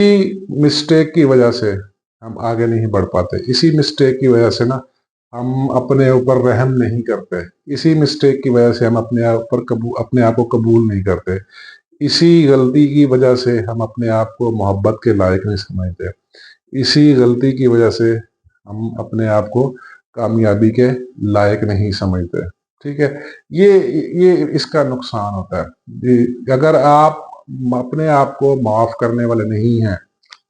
Mistake की वजह से हम आगे नहीं बढ़ पाते, इसी मिस्टेक की वजह से ना हम अपने ऊपर रहम नहीं करते, इसी मिस्टेक की वजह से हम अपने आप को कबूल नहीं करते, इसी गलती की वजह से हम अपने आप को मोहब्बत के लायक नहीं समझते, इसी गलती की वजह से हम अपने आप को कामयाबी के लायक नहीं समझते। ठीक है, ये इसका नुकसान होता है। अगर आप अपने आप को माफ करने वाले नहीं हैं,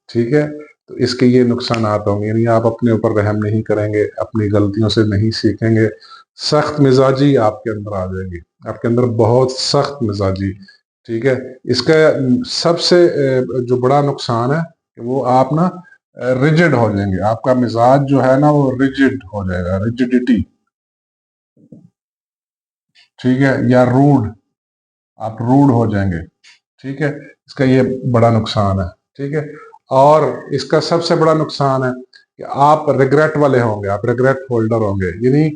ठीक है, तो इसके ये नुकसान होंगे, यानी आप अपने ऊपर रहम नहीं करेंगे, अपनी गलतियों से नहीं सीखेंगे, सख्त मिजाजी आपके अंदर आ जाएगी, आपके अंदर बहुत सख्त मिजाजी। ठीक है, इसका सबसे जो बड़ा नुकसान है कि वो आप ना रिजिड हो जाएंगे, आपका मिजाज जो है ना वो रिजिड हो जाएगा, रिजिडिटी। ठीक है, या रूड, आप रूड हो जाएंगे। ठीक है, इसका ये बड़ा नुकसान है। ठीक है, और इसका सबसे बड़ा नुकसान है कि आप रिग्रेट वाले होंगे, आप रिग्रेट होल्डर होंगे, यानी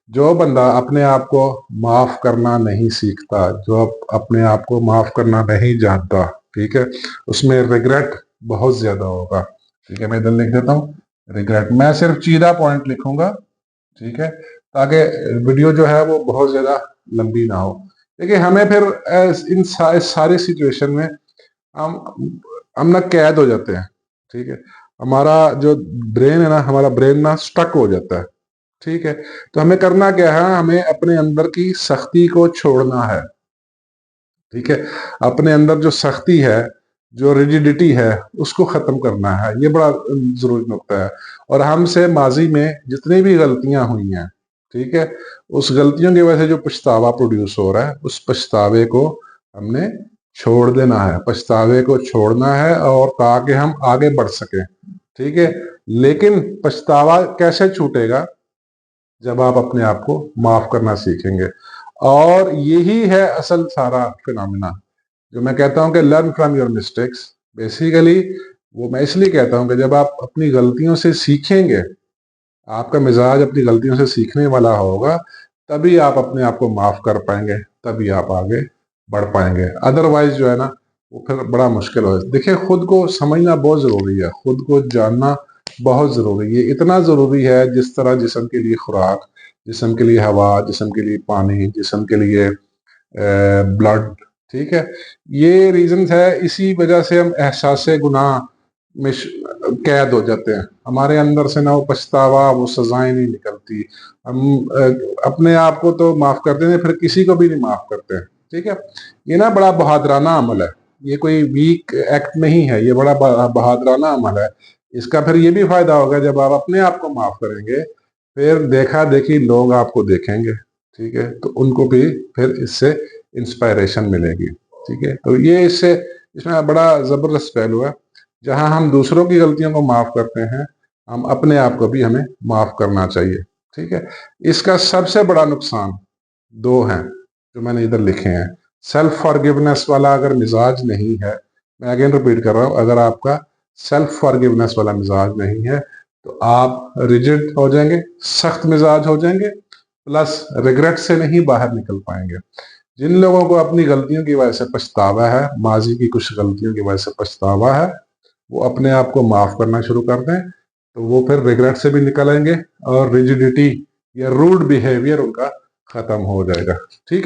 जो बंदा अपने आप को माफ करना नहीं सीखता, जो अपने आप को माफ करना नहीं जानता, ठीक है, उसमें रिग्रेट बहुत ज्यादा होगा। ठीक है, मैं इधर लिख देता हूँ रिग्रेट, मैं सिर्फ चीरा पॉइंट लिखूंगा, ठीक है, ताकि वीडियो जो है वो बहुत ज्यादा लंबी ना हो। देखिए, हमें फिर इन सारी सिचुएशन में हम ना कैद हो जाते हैं। ठीक है, हमारा जो ब्रेन है ना, हमारा ब्रेन ना स्टक हो जाता है। ठीक है, तो हमें करना क्या है, हमें अपने अंदर की सख्ती को छोड़ना है। ठीक है, अपने अंदर जो सख्ती है, जो रिजिडिटी है, उसको खत्म करना है, ये बड़ा जरूरी नुकता है। और हमसे माजी में जितनी भी गलतियां हुई हैं, ठीक है, उस गलतियों की वजह से जो पछतावा प्रोड्यूस हो रहा है, उस पछतावे को हमने छोड़ देना है, पछतावे को छोड़ना है, और ताकि हम आगे बढ़ सकें। ठीक है, लेकिन पछतावा कैसे छूटेगा, जब आप अपने आप को माफ करना सीखेंगे। और यही है असल सारा फिनोमिना, जो मैं कहता हूं कि learn from your mistakes. Basically वो मैं इसलिए कहता हूं कि जब आप अपनी गलतियों से सीखेंगे, आपका मिजाज अपनी गलतियों से सीखने वाला होगा, तभी आप अपने आप को माफ कर पाएंगे, तभी आप आगे बढ़ पाएंगे। अदरवाइज जो है ना, वो फिर बड़ा मुश्किल हो। देखिए, खुद को समझना बहुत जरूरी है, खुद को जानना बहुत जरूरी है, इतना जरूरी है जिस तरह जिस्म के लिए खुराक, जिस्म के लिए हवा, जिस्म के लिए पानी, जिस्म के लिए ब्लड। ठीक है, ये रीजन है, इसी वजह से हम एहसास गुनाह में कैद हो जाते हैं, हमारे अंदर से ना वो पछतावा, वो सजाएं नहीं निकलती, हम अपने आप को तो माफ करते हैं, फिर किसी को भी नहीं माफ करते हैं। ठीक है, ये ना बड़ा बहादराना अमल है, ये कोई वीक एक्ट नहीं है, ये बड़ा बहादराना अमल है। इसका फिर ये भी फायदा होगा, जब आप अपने आप को माफ करेंगे, फिर देखा देखी लोग आपको देखेंगे। ठीक है, तो उनको भी फिर इससे इंस्पायरेशन मिलेगी। ठीक है, तो ये इसमें बड़ा जबरदस्त पहलू है, जहां हम दूसरों की गलतियों को माफ करते हैं, हम अपने आप को भी हमें माफ करना चाहिए। ठीक है, इसका सबसे बड़ा नुकसान दो हैं जो मैंने इधर लिखे हैं। सेल्फ फॉरगिवनेस वाला अगर मिजाज नहीं है, मैं अगेन रिपीट कर रहा हूं, अगर आपका सेल्फ फॉरगिवनेस वाला मिजाज नहीं है, तो आप रिजिड हो जाएंगे, सख्त मिजाज हो जाएंगे, प्लस रिग्रेट से नहीं बाहर निकल पाएंगे। जिन लोगों को अपनी गलतियों की वजह से पछतावा है, माजी की कुछ गलतियों की वजह से पछतावा है, वो अपने आप को माफ करना शुरू कर दें, तो वो फिर रिग्रेट से भी निकल आएंगे, और रिजिडिटी या रूड बिहेवियर उनका खत्म हो जाएगा। ठीक है।